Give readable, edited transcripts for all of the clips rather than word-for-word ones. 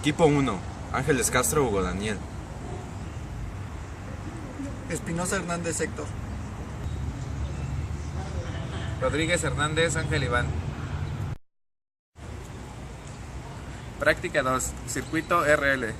Equipo 1, Ángeles Castro, Hugo Daniel. Espinosa Hernández Héctor. Rodríguez Hernández Ángel Iván. Práctica 2, circuito RL.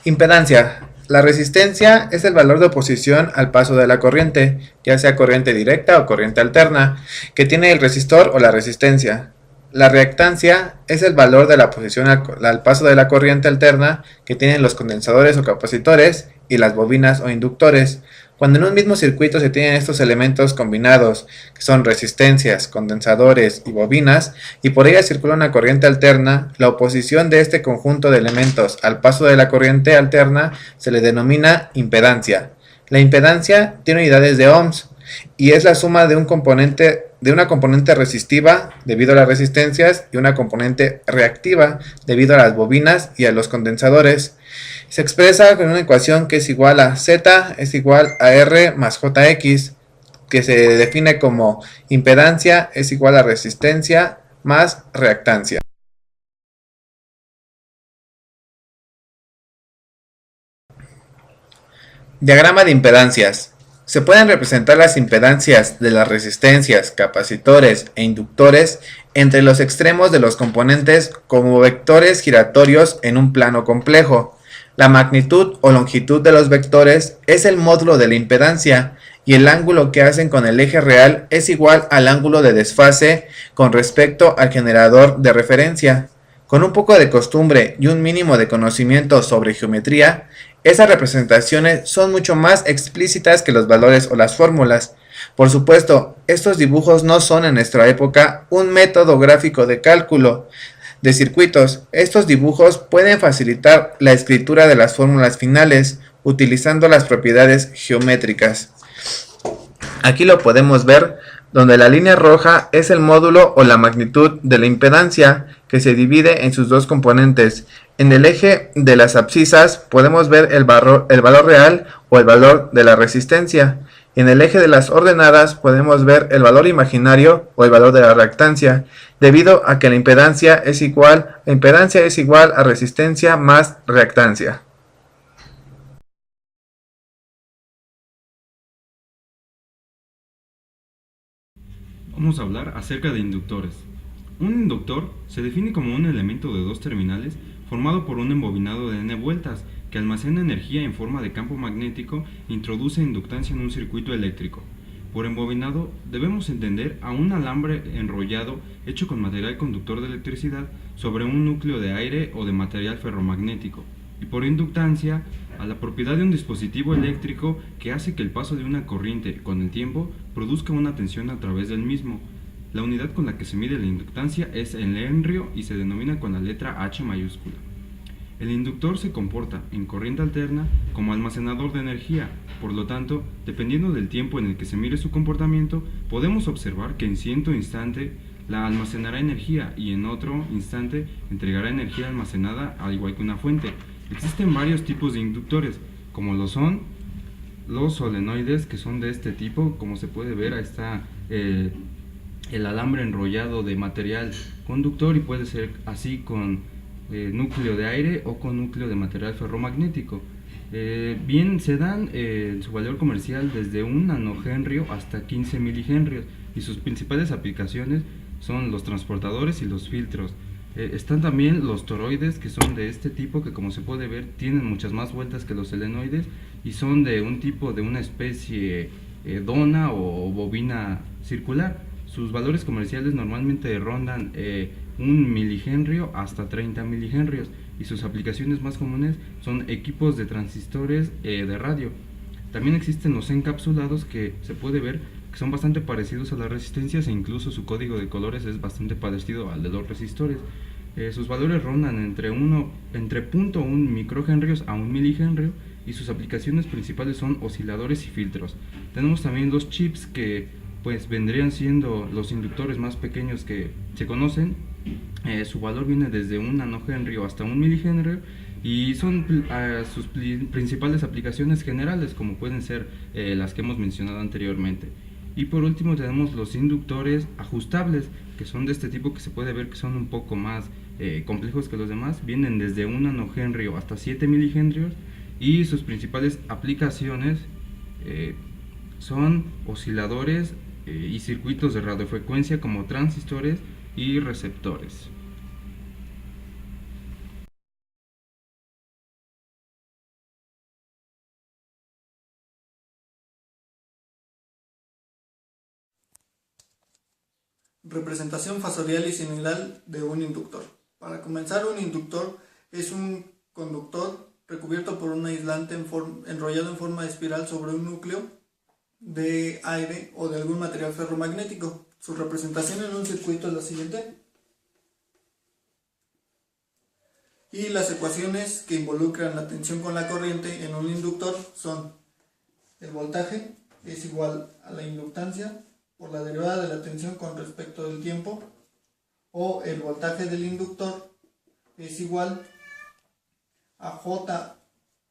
Impedancia. La resistencia es el valor de oposición al paso de la corriente, ya sea corriente directa o corriente alterna, que tiene el resistor o la resistencia. La reactancia es el valor de la oposición al paso de la corriente alterna que tienen los condensadores o capacitores y las bobinas o inductores. Cuando en un mismo circuito se tienen estos elementos combinados, que son resistencias, condensadores y bobinas, y por ellas circula una corriente alterna, la oposición de este conjunto de elementos al paso de la corriente alterna se le denomina impedancia. La impedancia tiene unidades de ohms y es la suma de una componente resistiva debido a las resistencias y una componente reactiva debido a las bobinas y a los condensadores. Se expresa con una ecuación que es igual a Z es igual a R más JX, que se define como impedancia es igual a resistencia más reactancia. Diagrama de impedancias. Se pueden representar las impedancias de las resistencias, capacitores e inductores entre los extremos de los componentes como vectores giratorios en un plano complejo. La magnitud o longitud de los vectores es el módulo de la impedancia y el ángulo que hacen con el eje real es igual al ángulo de desfase con respecto al generador de referencia. Con un poco de costumbre y un mínimo de conocimiento sobre geometría, esas representaciones son mucho más explícitas que los valores o las fórmulas. Por supuesto, estos dibujos no son en nuestra época un método gráfico de cálculo de circuitos. Estos dibujos pueden facilitar la escritura de las fórmulas finales utilizando las propiedades geométricas. Aquí lo podemos ver, donde la línea roja es el módulo o la magnitud de la impedancia, que se divide en sus dos componentes. En el eje de las abscisas podemos ver el valor real o el valor de la resistencia. En el eje de las ordenadas podemos ver el valor imaginario o el valor de la reactancia, debido a que la impedancia es igual a resistencia más reactancia. Vamos a hablar acerca de inductores. Un inductor se define como un elemento de dos terminales formado por un embobinado de n vueltas que almacena energía en forma de campo magnético e introduce inductancia en un circuito eléctrico. Por embobinado debemos entender a un alambre enrollado hecho con material conductor de electricidad sobre un núcleo de aire o de material ferromagnético, y por inductancia a la propiedad de un dispositivo eléctrico que hace que el paso de una corriente con el tiempo produzca una tensión a través del mismo. La unidad con la que se mide la inductancia es el henrio y se denomina con la letra H mayúscula. El inductor se comporta en corriente alterna como almacenador de energía, por lo tanto, dependiendo del tiempo en el que se mire su comportamiento, podemos observar que en cierto instante la almacenará energía y en otro instante entregará energía almacenada al igual que una fuente. Existen varios tipos de inductores, como lo son los solenoides, que son de este tipo. Como se puede ver, ahí está el alambre enrollado de material conductor, y puede ser así con núcleo de aire o con núcleo de material ferromagnético. Bien, se dan su valor comercial desde 1 nanohenrio hasta 15 milihenrios, y sus principales aplicaciones son los transportadores y los filtros. Están también los toroides, que son de este tipo, que como se puede ver tienen muchas más vueltas que los selenoides y son de un tipo de una especie dona o bobina circular. Sus valores comerciales normalmente rondan 1 milihenrio hasta 30 milihenrios, y sus aplicaciones más comunes son equipos de transistores de radio. También existen los encapsulados, que se puede ver que son bastante parecidos a las resistencias, e incluso su código de colores es bastante parecido al de los resistores. Sus valores rondan entre 0.1 microhenrios a 1 milihenrio, y sus aplicaciones principales son osciladores y filtros. Tenemos también los chips, que pues vendrían siendo los inductores más pequeños que se conocen. Su valor viene desde 1 nanohenrio hasta 1 milihenrio, y son sus principales aplicaciones generales, como pueden ser las que hemos mencionado anteriormente. Y por último tenemos los inductores ajustables, que son de este tipo, que se puede ver que son un poco más complejos que los demás. Vienen desde 1 nanohenrio hasta 7 milihenrios, y sus principales aplicaciones son osciladores y circuitos de radiofrecuencia como transistores y receptores. Representación fasorial y sinusoidal de un inductor. Para comenzar, un inductor es un conductor recubierto por un aislante enrollado en forma de espiral sobre un núcleo de aire o de algún material ferromagnético. Su representación en un circuito es la siguiente. Y las ecuaciones que involucran la tensión con la corriente en un inductor son: el voltaje es igual a la inductancia por la derivada de la tensión con respecto del tiempo, o el voltaje del inductor es igual a J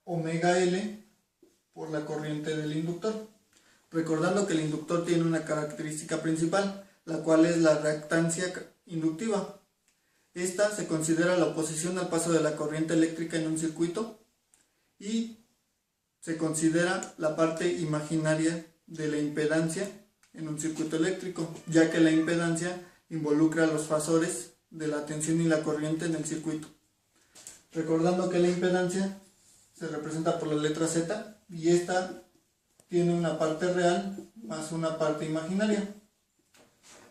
omega L por la corriente del inductor. Recordando que el inductor tiene una característica principal, la cual es la reactancia inductiva. Esta se considera la oposición al paso de la corriente eléctrica en un circuito y se considera la parte imaginaria de la impedancia en un circuito eléctrico, ya que la impedancia involucra los fasores de la tensión y la corriente en el circuito. Recordando que la impedancia se representa por la letra Z y esta tiene una parte real más una parte imaginaria.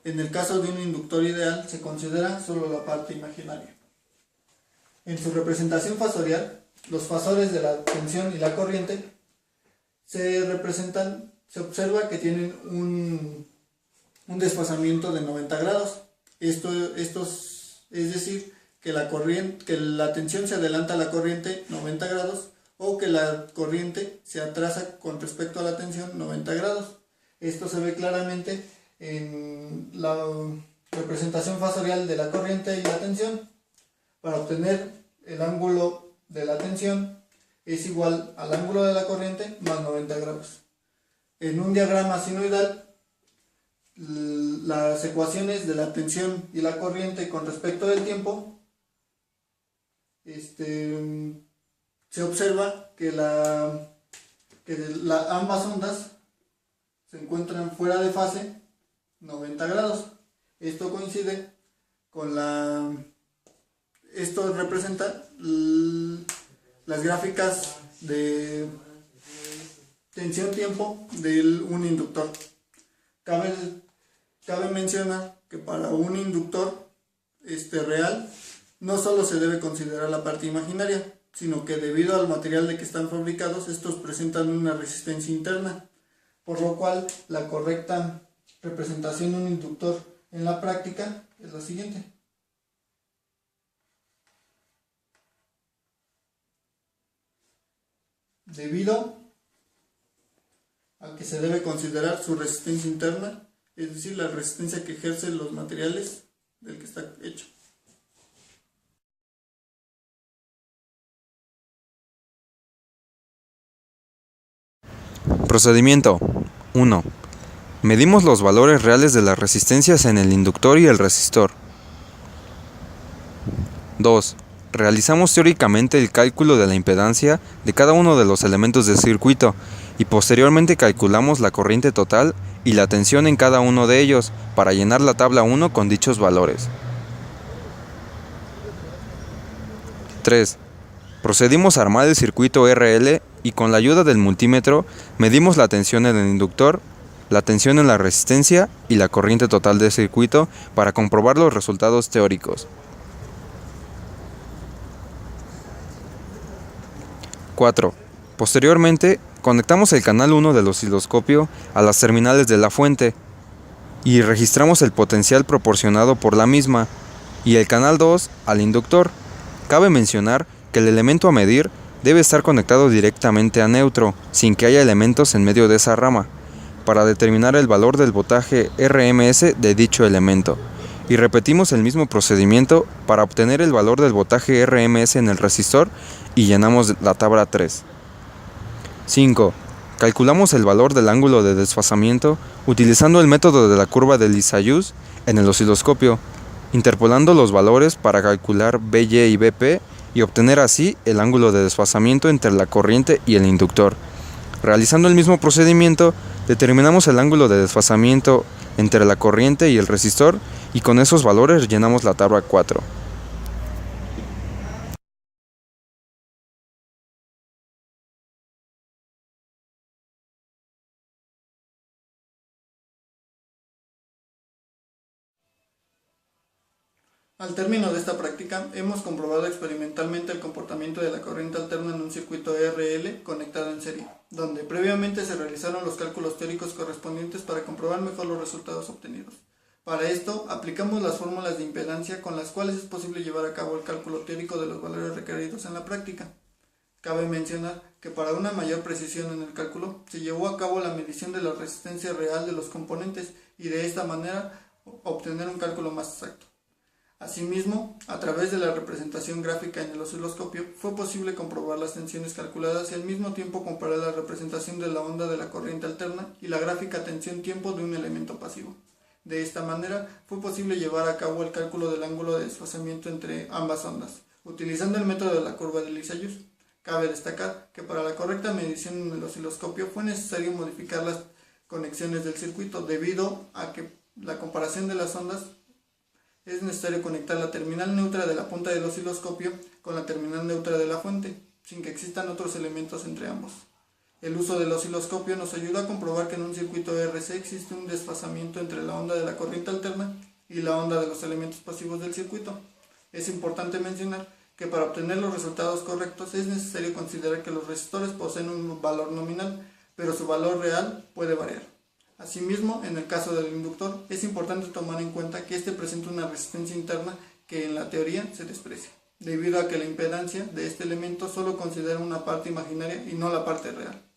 En el caso de un inductor ideal se considera solo la parte imaginaria. En su representación fasorial, los fasores de la tensión y la corriente se observa que tienen un desfasamiento de 90 grados. Esto es decir, que la tensión se adelanta a la corriente 90 grados o que la corriente se atrasa con respecto a la tensión 90 grados. Esto se ve claramente en la representación fasorial de la corriente y la tensión. Para obtener el ángulo de la tensión es igual al ángulo de la corriente más 90 grados. En un diagrama sinusoidal, las ecuaciones de la tensión y la corriente con respecto del tiempo, se observa que ambas ondas se encuentran fuera de fase 90 grados. Esto coincide con esto representa las gráficas de tensión-tiempo de un inductor. Cabe mencionar que para un inductor real no solo se debe considerar la parte imaginaria, sino que debido al material de que están fabricados, estos presentan una resistencia interna, por lo cual la correcta representación de un inductor en la práctica es la siguiente. Debido a que se debe considerar su resistencia interna, es decir, la resistencia que ejercen los materiales del que está hecho. Procedimiento 1. Medimos los valores reales de las resistencias en el inductor y el resistor. 2. Realizamos teóricamente el cálculo de la impedancia de cada uno de los elementos del circuito y posteriormente calculamos la corriente total y la tensión en cada uno de ellos para llenar la tabla 1 con dichos valores. 3. Procedimos a armar el circuito RL y con la ayuda del multímetro medimos la tensión en el inductor, la tensión en la resistencia y la corriente total del circuito para comprobar los resultados teóricos. 4. Posteriormente, conectamos el canal 1 del osciloscopio a las terminales de la fuente y registramos el potencial proporcionado por la misma y el canal 2 al inductor. Cabe mencionar que el elemento a medir debe estar conectado directamente a neutro, sin que haya elementos en medio de esa rama, para determinar el valor del voltaje RMS de dicho elemento. Y repetimos el mismo procedimiento para obtener el valor del voltaje RMS en el resistor y llenamos la tabla 3. 5. Calculamos el valor del ángulo de desfasamiento utilizando el método de la curva de Lissajous en el osciloscopio, interpolando los valores para calcular BY y BP y obtener así el ángulo de desfasamiento entre la corriente y el inductor. Realizando el mismo procedimiento, determinamos el ángulo de desfasamiento entre la corriente y el resistor y con esos valores llenamos la tabla 4. Al término de esta práctica, hemos comprobado experimentalmente el comportamiento de la corriente alterna en un circuito RL conectado en serie, donde previamente se realizaron los cálculos teóricos correspondientes para comprobar mejor los resultados obtenidos. Para esto, aplicamos las fórmulas de impedancia con las cuales es posible llevar a cabo el cálculo teórico de los valores requeridos en la práctica. Cabe mencionar que para una mayor precisión en el cálculo, se llevó a cabo la medición de la resistencia real de los componentes y de esta manera obtener un cálculo más exacto. Asimismo, a través de la representación gráfica en el osciloscopio, fue posible comprobar las tensiones calculadas y al mismo tiempo comparar la representación de la onda de la corriente alterna y la gráfica tensión-tiempo de un elemento pasivo. De esta manera, fue posible llevar a cabo el cálculo del ángulo de desfasamiento entre ambas ondas, utilizando el método de la curva de Lissajous. Cabe destacar que para la correcta medición en el osciloscopio fue necesario modificar las conexiones del circuito debido a que la comparación de las ondas es necesario conectar la terminal neutra de la punta del osciloscopio con la terminal neutra de la fuente, sin que existan otros elementos entre ambos. El uso del osciloscopio nos ayuda a comprobar que en un circuito RC existe un desfasamiento entre la onda de la corriente alterna y la onda de los elementos pasivos del circuito. Es importante mencionar que para obtener los resultados correctos es necesario considerar que los resistores poseen un valor nominal, pero su valor real puede variar. Asimismo, en el caso del inductor, es importante tomar en cuenta que este presenta una resistencia interna que en la teoría se desprecia, debido a que la impedancia de este elemento solo considera una parte imaginaria y no la parte real.